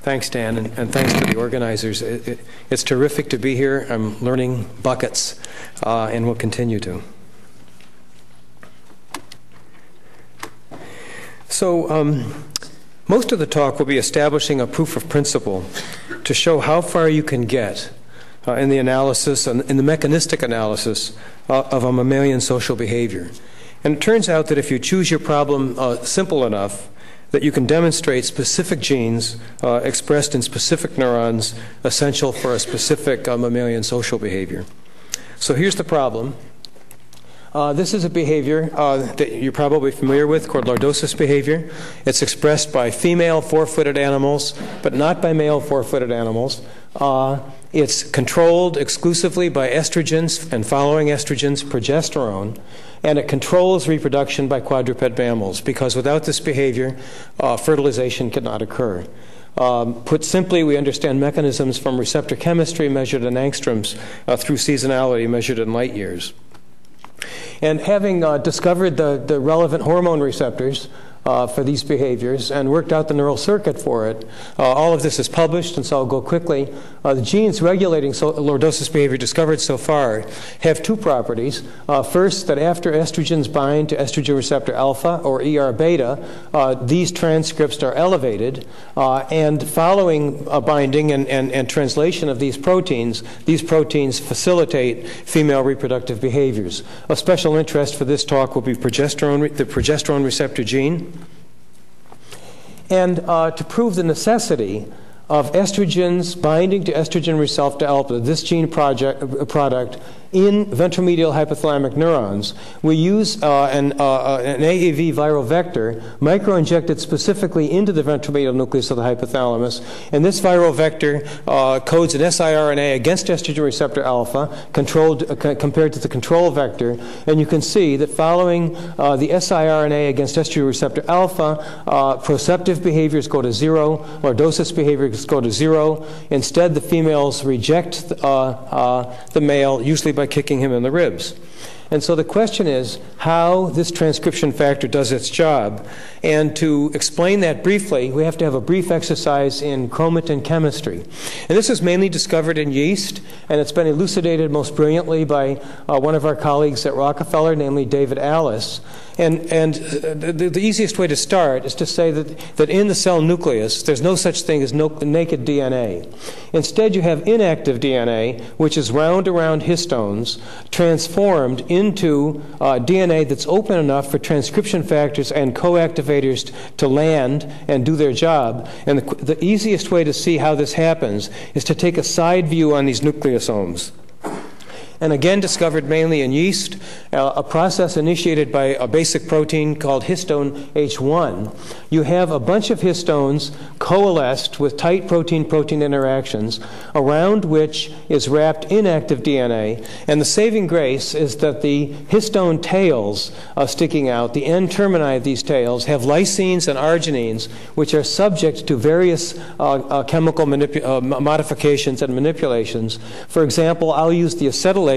Thanks, Dan, and thanks to the organizers. It's terrific to be here. I'm learning buckets, and will continue to. So most of the talk will be establishing a proof of principle to show how far you can get in the analysis, and in the mechanistic analysis of a mammalian social behavior. And it turns out that if you choose your problem simple enough, that you can demonstrate specific genes expressed in specific neurons essential for a specific mammalian social behavior. So here's the problem. This is a behavior that you're probably familiar with called lordosis behavior. It's expressed by female four-footed animals, but not by male four-footed animals. It's controlled exclusively by estrogens and, following estrogens, progesterone, and it controls reproduction by quadruped mammals, because without this behavior, fertilization cannot occur. Put simply, we understand mechanisms from receptor chemistry measured in angstroms through seasonality measured in light years. And having discovered the relevant hormone receptors for these behaviors and worked out the neural circuit for it, all of this is published, and so I'll go quickly. The genes regulating lordosis behavior discovered so far have two properties. First, that after estrogens bind to estrogen receptor alpha, or ER beta, these transcripts are elevated, and following binding and translation of these proteins facilitate female reproductive behaviors. Of special interest for this talk will be the progesterone receptor gene, and to prove the necessity of estrogens binding to estrogen receptor alpha, this gene product, in ventromedial hypothalamic neurons, we use an AAV viral vector microinjected specifically into the ventromedial nucleus of the hypothalamus. And this viral vector codes an siRNA against estrogen receptor alpha compared to the control vector. And you can see that following the siRNA against estrogen receptor alpha, proceptive behaviors go to 0, lordosis behaviors go to 0. Instead, the females reject the male, usually by kicking him in the ribs. And so the question is how this transcription factor does its job. And to explain that briefly, we have to have a brief exercise in chromatin chemistry. And this was mainly discovered in yeast, and it's been elucidated most brilliantly by one of our colleagues at Rockefeller, namely David Alice. And the easiest way to start is to say that in the cell nucleus, there's no such thing as naked DNA. Instead, you have inactive DNA, which is wound around histones, transformed into DNA that's open enough for transcription factors and coactivators to land and do their job. And the easiest way to see how this happens is to take a side view on these nucleosomes. And again discovered mainly in yeast, a process initiated by a basic protein called histone H1. You have a bunch of histones coalesced with tight protein-protein interactions around which is wrapped inactive DNA. And the saving grace is that the histone tails sticking out, the N-termini of these tails, have lysines and arginines, which are subject to various chemical modifications and manipulations. For example, I'll use the acetylation,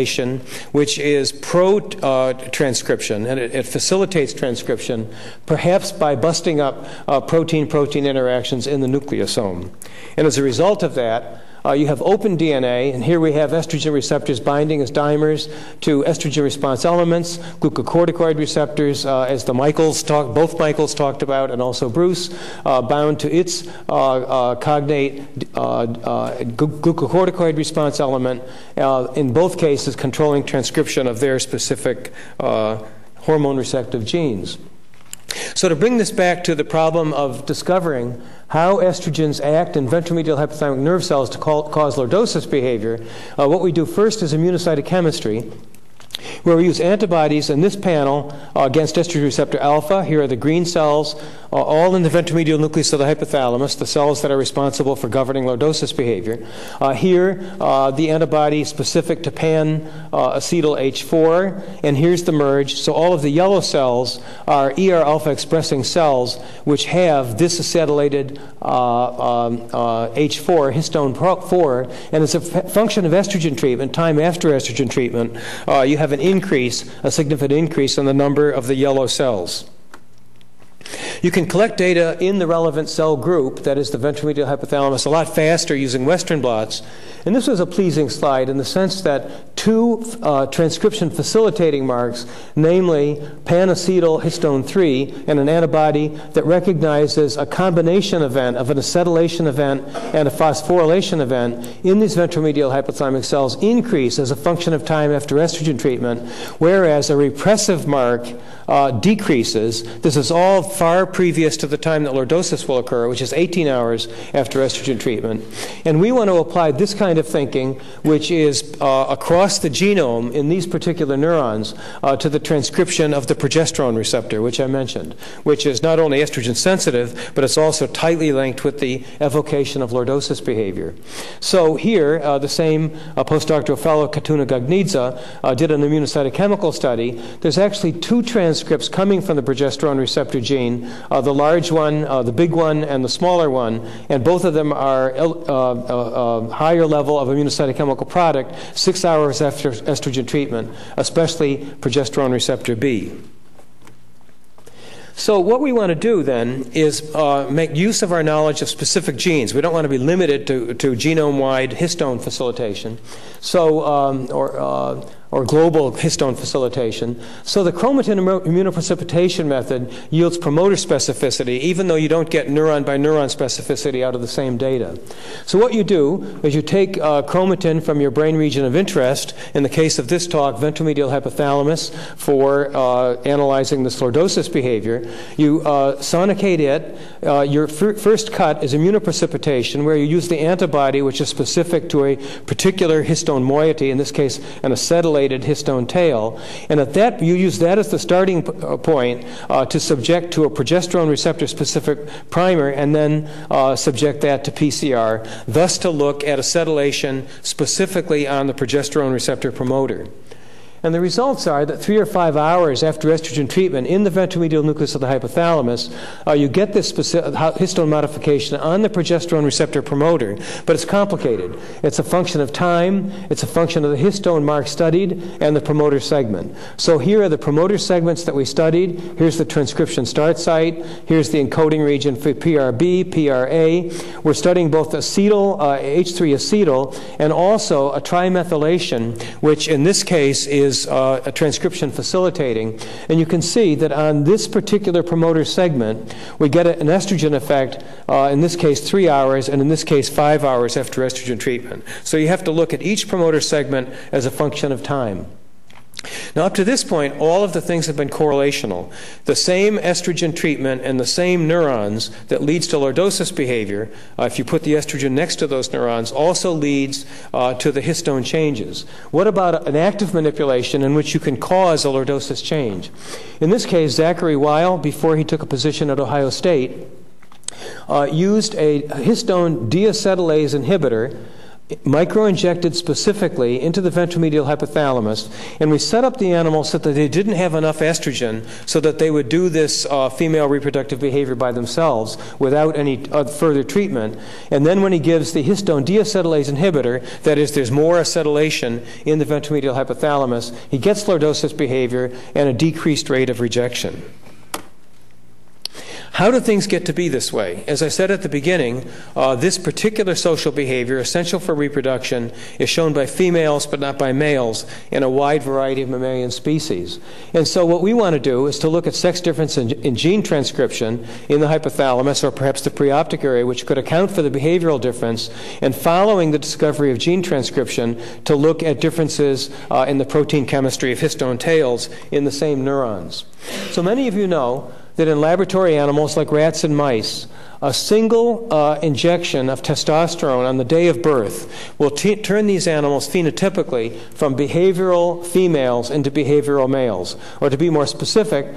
which is pro-transcription, and it facilitates transcription, perhaps by busting up protein-protein interactions in the nucleosome. And as a result of that, you have open DNA, and here we have estrogen receptors binding as dimers to estrogen response elements, glucocorticoid receptors, as both Michaels talked about, and also Bruce, bound to its cognate glucocorticoid response element, in both cases controlling transcription of their specific hormone receptive genes. So to bring this back to the problem of discovering how estrogens act in ventromedial hypothalamic nerve cells to cause lordosis behavior, what we do first is immunocytochemistry, where we use antibodies in this panel against estrogen receptor alpha. Here are the green cells, all in the ventromedial nucleus of the hypothalamus, the cells that are responsible for governing lordosis behavior. Here, the antibody specific to pan-acetyl H4, and here's the merge. So all of the yellow cells are ER alpha expressing cells which have this acetylated H4, histone 4, and as a function of estrogen treatment, time after estrogen treatment, you have a significant increase in the number of the yellow cells. You can collect data in the relevant cell group, that is the ventromedial hypothalamus, a lot faster using Western blots. And this was a pleasing slide in the sense that two transcription facilitating marks, namely pan-acetyl histone 3 and an antibody that recognizes a combination event of an acetylation event and a phosphorylation event in these ventromedial hypothalamic cells, increase as a function of time after estrogen treatment, whereas a repressive mark decreases. This is all far previous to the time that lordosis will occur, which is 18 hours after estrogen treatment. And we want to apply this kind of thinking, which is across the genome in these particular neurons, to the transcription of the progesterone receptor, which I mentioned, which is not only estrogen sensitive, but it's also tightly linked with the evocation of lordosis behavior. So here, the same postdoctoral fellow, Katuna Gagnidze, did an immunocytochemical study. There's actually two transcripts coming from the progesterone receptor gene, the large one, the big one, and the smaller one, and both of them are a higher level of immunocytochemical product 6 hours after estrogen treatment, especially progesterone receptor B. So what we want to do then is make use of our knowledge of specific genes. We don't want to be limited to genome-wide histone facilitation, or global histone facilitation. So the chromatin immunoprecipitation method yields promoter specificity, even though you don't get neuron-by-neuron specificity out of the same data. So what you do is you take chromatin from your brain region of interest, in the case of this talk, ventromedial hypothalamus, for analyzing this lordosis behavior. You sonicate it. Your first cut is immunoprecipitation, where you use the antibody, which is specific to a particular histone moiety, in this case an acetylated histone tail, and at that you use that as the starting point to subject to a progesterone receptor specific primer, and then subject that to PCR, thus to look at acetylation specifically on the progesterone receptor promoter. And the results are that 3 or 5 hours after estrogen treatment in the ventromedial nucleus of the hypothalamus, you get this specific histone modification on the progesterone receptor promoter, but it's complicated. It's a function of time, it's a function of the histone mark studied, and the promoter segment. So here are the promoter segments that we studied. Here's the transcription start site. Here's the encoding region for PRB, PRA. We're studying both acetyl, H3 acetyl, and also a trimethylation, which in this case is a transcription facilitating. And you can see that on this particular promoter segment, we get an estrogen effect, in this case 3 hours, and in this case 5 hours after estrogen treatment. So you have to look at each promoter segment as a function of time. Now, up to this point, all of the things have been correlational. The same estrogen treatment and the same neurons that leads to lordosis behavior, if you put the estrogen next to those neurons, also leads to the histone changes. What about an active manipulation in which you can cause a lordosis change? In this case, Zachary Weil, before he took a position at Ohio State, used a histone deacetylase inhibitor microinjected specifically into the ventromedial hypothalamus, and we set up the animals so that they didn't have enough estrogen so that they would do this female reproductive behavior by themselves without any further treatment. And then when he gives the histone deacetylase inhibitor, that is, there's more acetylation in the ventromedial hypothalamus, he gets lordosis behavior and a decreased rate of rejection. How do things get to be this way? As I said at the beginning, this particular social behavior, essential for reproduction, is shown by females but not by males in a wide variety of mammalian species. And so what we want to do is to look at sex difference in gene transcription in the hypothalamus, or perhaps the preoptic area, which could account for the behavioral difference, and following the discovery of gene transcription, to look at differences in the protein chemistry of histone tails in the same neurons. So many of you know that in laboratory animals like rats and mice, a single injection of testosterone on the day of birth will turn these animals phenotypically from behavioral females into behavioral males. Or to be more specific,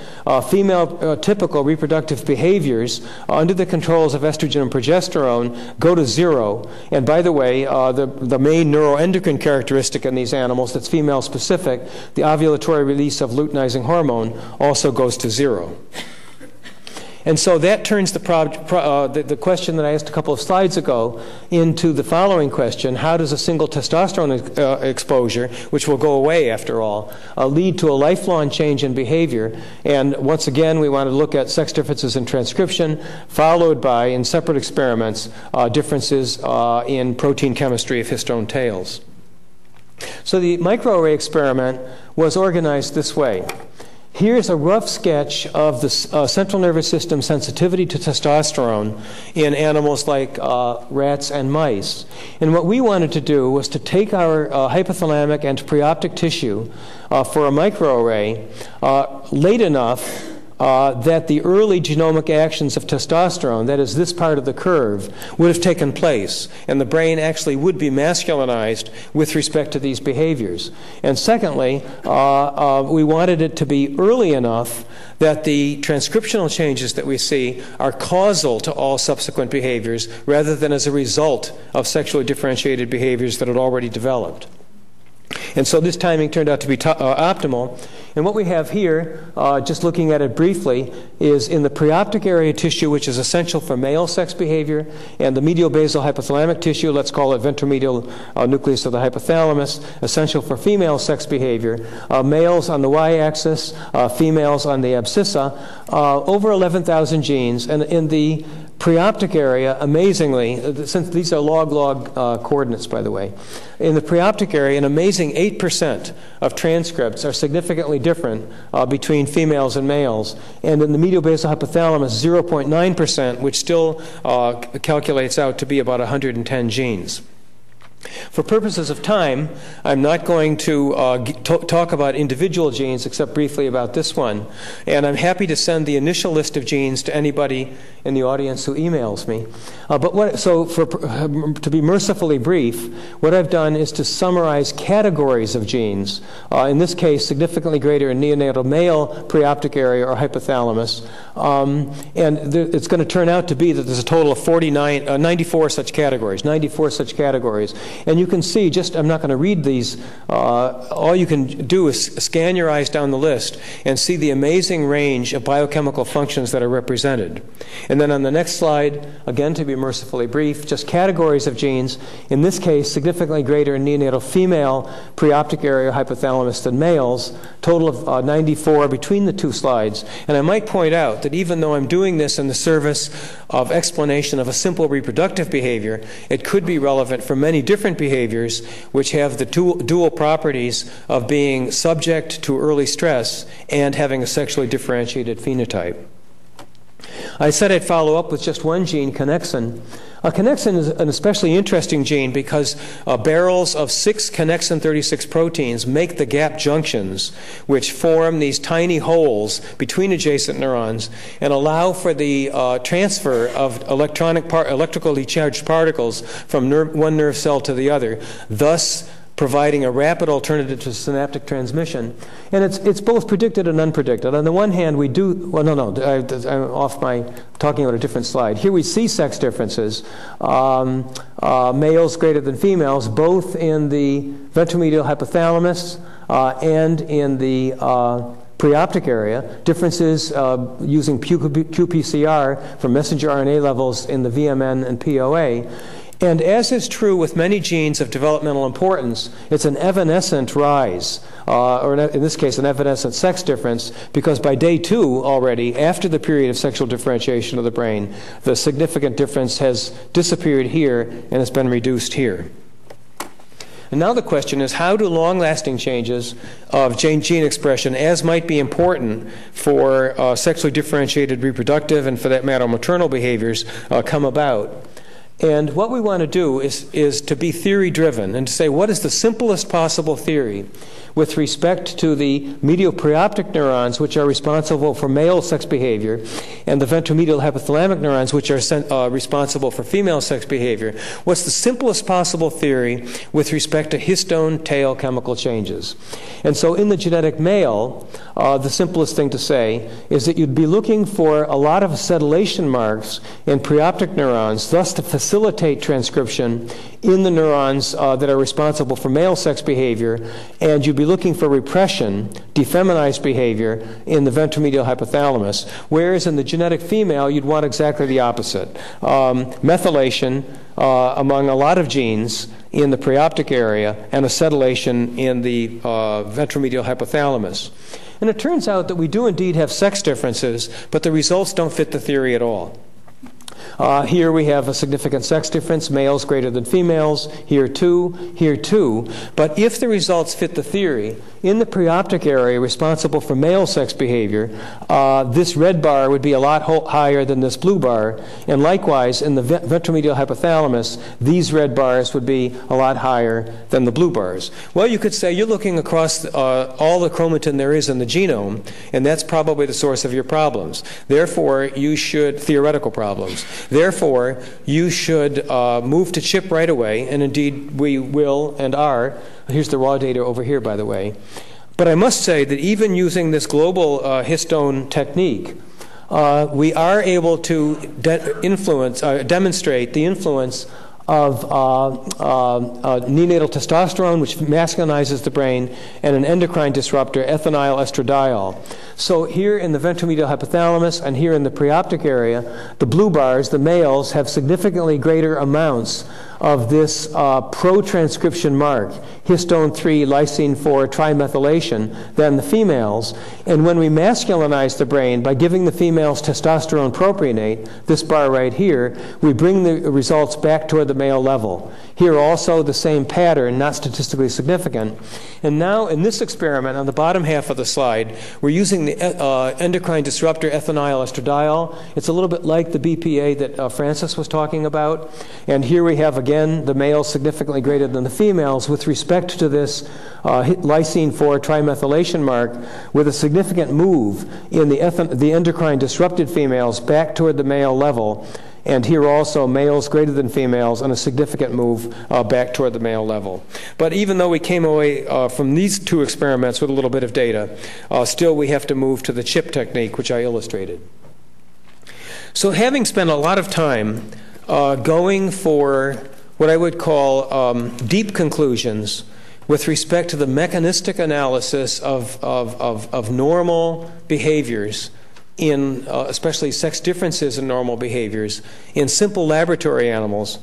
female typical reproductive behaviors under the controls of estrogen and progesterone go to 0. And by the way, the main neuroendocrine characteristic in these animals that's female specific, the ovulatory release of luteinizing hormone, also goes to 0. And so that turns the question that I asked a couple of slides ago into the following question: how does a single testosterone exposure, which will go away after all, lead to a lifelong change in behavior? And once again, we want to look at sex differences in transcription, followed by, in separate experiments, differences in protein chemistry of histone tails. So the microarray experiment was organized this way. Here's a rough sketch of the central nervous system sensitivity to testosterone in animals like rats and mice. And what we wanted to do was to take our hypothalamic and preoptic tissue for a microarray late enough that the early genomic actions of testosterone, that is this part of the curve, would have taken place, and the brain actually would be masculinized with respect to these behaviors. And secondly, we wanted it to be early enough that the transcriptional changes that we see are causal to all subsequent behaviors rather than as a result of sexually differentiated behaviors that had already developed. And so this timing turned out to be optimal. And what we have here, just looking at it briefly, is in the preoptic area tissue, which is essential for male sex behavior, and the medial basal hypothalamic tissue, let's call it ventromedial nucleus of the hypothalamus, essential for female sex behavior. Males on the y-axis, females on the abscissa, over 11,000 genes. And in the preoptic area, amazingly, since these are log-log coordinates, by the way, in the preoptic area, an amazing 8% of transcripts are significantly different between females and males. And in the medial basal hypothalamus, 0.9%, which still calculates out to be about 110 genes. For purposes of time, I'm not going to talk about individual genes except briefly about this one. And I'm happy to send the initial list of genes to anybody in the audience who emails me. To be mercifully brief, what I've done is to summarize categories of genes. In this case, significantly greater in neonatal male preoptic area or hypothalamus. It's going to turn out to be that there's a total of 94 such categories. And you can see, I'm not going to read these, all you can do is scan your eyes down the list and see the amazing range of biochemical functions that are represented. And then on the next slide, again to be mercifully brief, just categories of genes, in this case significantly greater in neonatal female preoptic area hypothalamus than males, total of 94 between the two slides. And I might point out that even though I'm doing this in the service of explanation of a simple reproductive behavior, it could be relevant for many different behaviors which have the dual properties of being subject to early stress and having a sexually differentiated phenotype. I said I'd follow up with just one gene, connexin. Connexin is an especially interesting gene because barrels of 6 connexin 36 proteins make the gap junctions, which form these tiny holes between adjacent neurons and allow for the transfer of electrically charged particles from one nerve cell to the other, thus providing a rapid alternative to synaptic transmission. And it's both predicted and unpredicted. On the one hand, we do, I'm talking about a different slide. Here we see sex differences, males greater than females, both in the ventromedial hypothalamus and in the preoptic area, differences using qPCR for messenger RNA levels in the VMN and POA. And as is true with many genes of developmental importance, it's an evanescent rise, or in this case, an evanescent sex difference, because by day 2 already, after the period of sexual differentiation of the brain, the significant difference has disappeared here and has been reduced here. And now the question is, how do long-lasting changes of gene expression, as might be important for sexually differentiated reproductive and, for that matter, maternal behaviors, come about? And what we want to do is to be theory-driven and to say, what is the simplest possible theory with respect to the medial preoptic neurons, which are responsible for male sex behavior, and the ventromedial hypothalamic neurons, which are responsible for female sex behavior? What's the simplest possible theory with respect to histone tail chemical changes? And so in the genetic male, the simplest thing to say is that you'd be looking for a lot of acetylation marks in preoptic neurons, thus to facilitate facilitate transcription in the neurons that are responsible for male sex behavior, and you'd be looking for repression, defeminized behavior, in the ventromedial hypothalamus, whereas in the genetic female, you'd want exactly the opposite. Methylation among a lot of genes in the preoptic area and acetylation in the ventromedial hypothalamus. And it turns out that we do indeed have sex differences, but the results don't fit the theory at all. Here we have a significant sex difference, males greater than females, here too. But if the results fit the theory, in the preoptic area responsible for male sex behavior, this red bar would be a lot higher than this blue bar, and likewise in the ventromedial hypothalamus, these red bars would be a lot higher than the blue bars. Well, you could say you're looking across all the chromatin there is in the genome, and that's probably the source of your problems. Therefore, you should, theoretical problems. Therefore, you should move to CHIP right away, and indeed we will and are. Here's the raw data over here, by the way. But I must say that even using this global histone technique, we are able to demonstrate the influence of neonatal testosterone, which masculinizes the brain, and an endocrine disruptor, ethinyl estradiol. So here in the ventromedial hypothalamus and here in the preoptic area, the blue bars, the males, have significantly greater amounts of this pro-transcription mark, histone 3, lysine 4 trimethylation, than the females. And when we masculinize the brain by giving the females testosterone propionate, this bar right here, we bring the results back toward the male level. Here also the same pattern, not statistically significant. And now in this experiment, on the bottom half of the slide, we're using the endocrine disruptor ethinyl estradiol. It's a little bit like the BPA that Francis was talking about. And here we have, again, the males significantly greater than the females with respect to this lysine 4 trimethylation mark, with a significant move in the endocrine disrupted females back toward the male level. And here also, males greater than females, and a significant move back toward the male level. But even though we came away from these two experiments with a little bit of data, still we have to move to the CHIP technique, which I illustrated. So having spent a lot of time going for what I would call deep conclusions with respect to the mechanistic analysis of normal behaviors, in especially sex differences in normal behaviors in simple laboratory animals,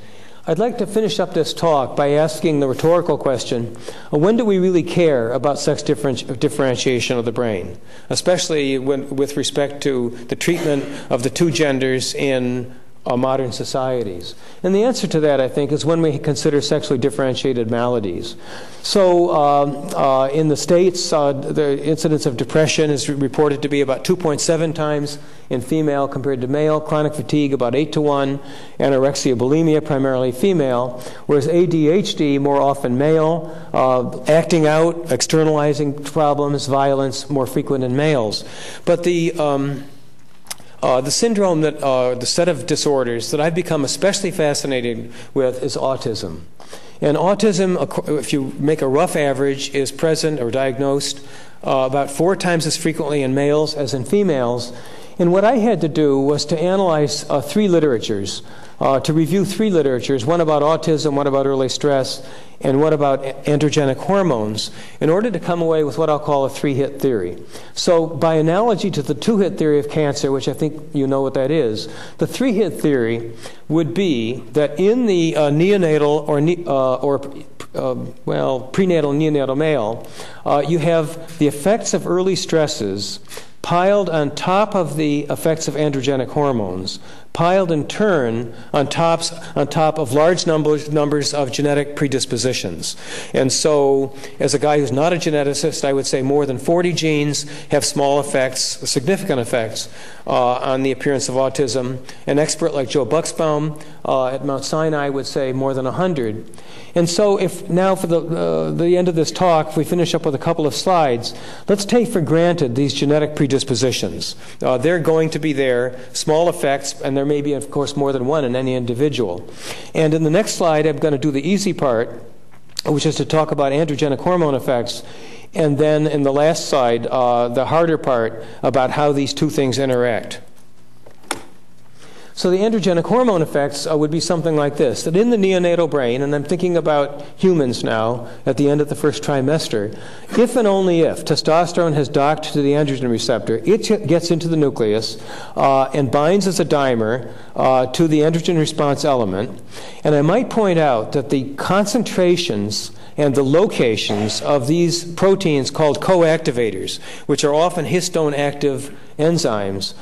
I'd like to finish up this talk by asking the rhetorical question, when do we really care about sex differentiation of the brain, especially with respect to the treatment of the two genders in modern societies? And the answer to that, I think, is when we consider sexually differentiated maladies. So in the States, the incidence of depression is reported to be about 2.7 times in female compared to male, chronic fatigue about 8 to 1, anorexia, bulimia primarily female, whereas ADHD more often male, acting out, externalizing problems, violence more frequent in males. But the syndrome that, the set of disorders that I've become especially fascinated with is autism. And autism, if you make a rough average, is present or diagnosed about 4 times as frequently in males as in females. And what I had to do was to analyze 3 literatures, to review 3 literatures, one about autism, one about early stress, and one about androgenic hormones, in order to come away with what I'll call a 3-hit theory. So by analogy to the 2-hit theory of cancer, which I think you know what that is, the 3-hit theory would be that in the neonatal prenatal neonatal male, you have the effects of early stresses piled on top of the effects of androgenic hormones, piled in turn on top of large numbers of genetic predispositions. And so, as a guy who's not a geneticist, I would say more than 40 genes have small effects, significant effects, on the appearance of autism. An expert like Joe Buxbaum at Mount Sinai would say more than 100. And so if now for the end of this talk, if we finish up with a couple of slides, let's take for granted these genetic predispositions. They're going to be there, small effects, and there may be, of course, more than one in any individual. And in the next slide, I'm going to do the easy part, which is to talk about androgenic hormone effects. And then in the last slide, the harder part about how these two things interact. So the androgenic hormone effects would be something like this, that in the neonatal brain, and I'm thinking about humans now at the end of the first trimester, if and only if testosterone has docked to the androgen receptor, it gets into the nucleus and binds as a dimer to the androgen response element. And I might point out that the concentrations and the locations of these proteins called coactivators, which are often histone-active enzymes,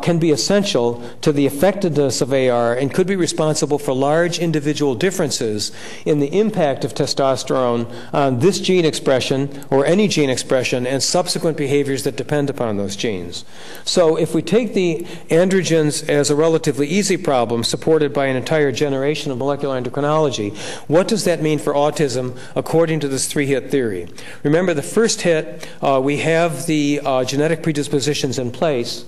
can be essential to the effectiveness of AR and could be responsible for large individual differences in the impact of testosterone on this gene expression or any gene expression and subsequent behaviors that depend upon those genes. So if we take the androgens as a relatively easy problem supported by an entire generation of molecular endocrinology, what does that mean for autism according to this three-hit theory? Remember, the first hit, we have the genetic predispositions in place.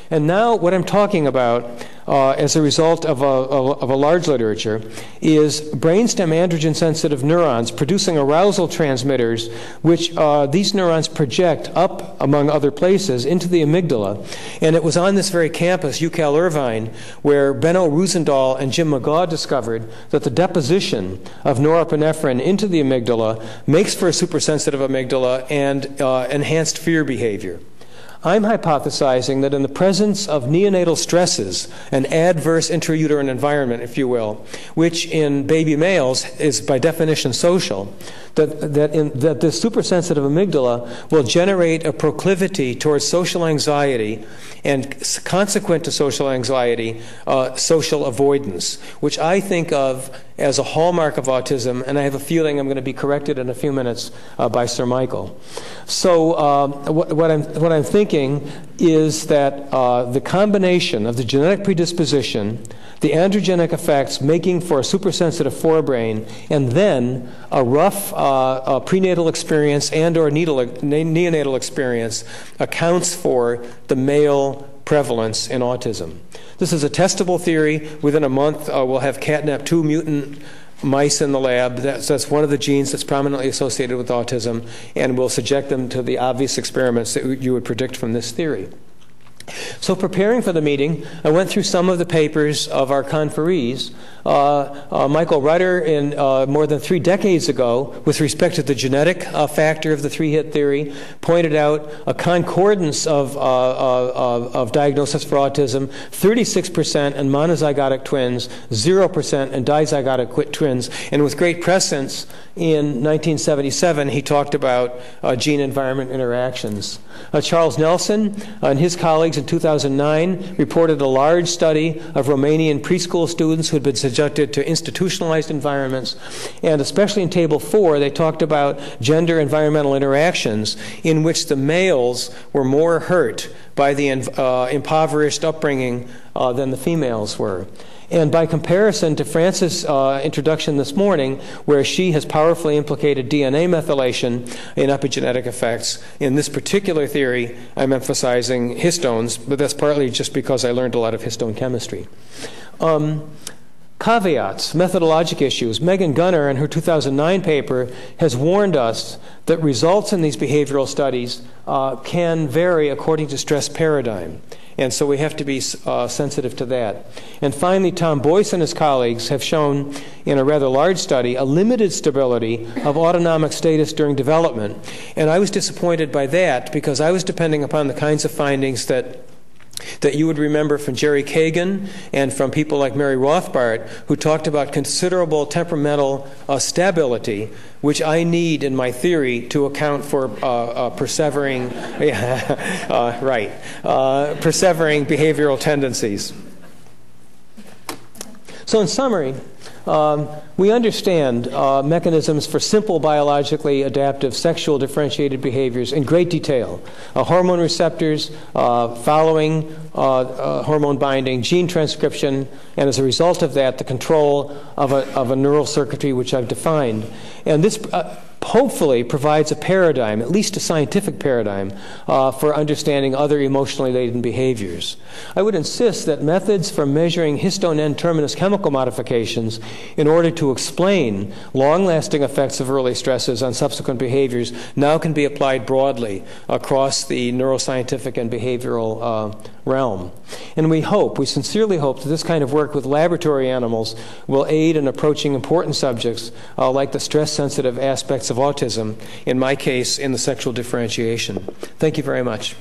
And now what I'm talking about as a result of a large literature is brainstem androgen-sensitive neurons producing arousal transmitters, which these neurons project up, among other places, into the amygdala. And it was on this very campus, UCal Irvine, where Benno Roosendahl and Jim McGaugh discovered that the deposition of norepinephrine into the amygdala makes for a supersensitive amygdala and enhanced fear behavior. I'm hypothesizing that in the presence of neonatal stresses, an adverse intrauterine environment, if you will, which in baby males is by definition social, that this supersensitive amygdala will generate a proclivity towards social anxiety and consequent to social anxiety, social avoidance, which I think of as a hallmark of autism, and I have a feeling I'm going to be corrected in a few minutes by Sir Michael. So what I'm thinking is that the combination of the genetic predisposition, the androgenic effects making for a supersensitive forebrain, and then a rough prenatal experience and or neonatal experience accounts for the male prevalence in autism. This is a testable theory. Within a month, we'll have catnap2 mutant mice in the lab. That's one of the genes that's prominently associated with autism, and we'll subject them to the obvious experiments that you would predict from this theory. So preparing for the meeting, I went through some of the papers of our conferees. Michael Rudder, in more than 3 decades ago, with respect to the genetic factor of the three-hit theory, pointed out a concordance of diagnosis for autism, 36% in monozygotic twins, 0% in dizygotic twins, and with great prescience, in 1977, he talked about gene-environment interactions. Charles Nelson and his colleagues in 2009 reported a large study of Romanian preschool students who had been subjected to institutionalized environments, and especially in Table 4, they talked about gender-environmental interactions in which the males were more hurt by the impoverished upbringing than the females were. And by comparison to Frances' introduction this morning, where she has powerfully implicated DNA methylation in epigenetic effects, in this particular theory, I'm emphasizing histones, but that's partly just because I learned a lot of histone chemistry. Caveats, methodologic issues. Megan Gunner, in her 2009 paper, has warned us that results in these behavioral studies can vary according to stress paradigm. And so we have to be sensitive to that. And finally, Tom Boyce and his colleagues have shown in a rather large study a limited stability of autonomic status during development. And I was disappointed by that because I was depending upon the kinds of findings that you would remember from Jerry Kagan and from people like Mary Rothbard, who talked about considerable temperamental stability, which I need in my theory to account for persevering, persevering behavioral tendencies. So in summary, we understand mechanisms for simple biologically adaptive sexual differentiated behaviors in great detail. Hormone receptors following hormone binding, gene transcription, and as a result of that, the control of a neural circuitry which I've defined. And this hopefully provides a paradigm, at least a scientific paradigm, for understanding other emotionally laden behaviors. I would insist that methods for measuring histone N-terminus chemical modifications in order to explain long-lasting effects of early stresses on subsequent behaviors now can be applied broadly across the neuroscientific and behavioral realm. And we sincerely hope that this kind of work with laboratory animals will aid in approaching important subjects like the stress-sensitive aspects of autism, in my case, in the sexual differentiation. Thank you very much.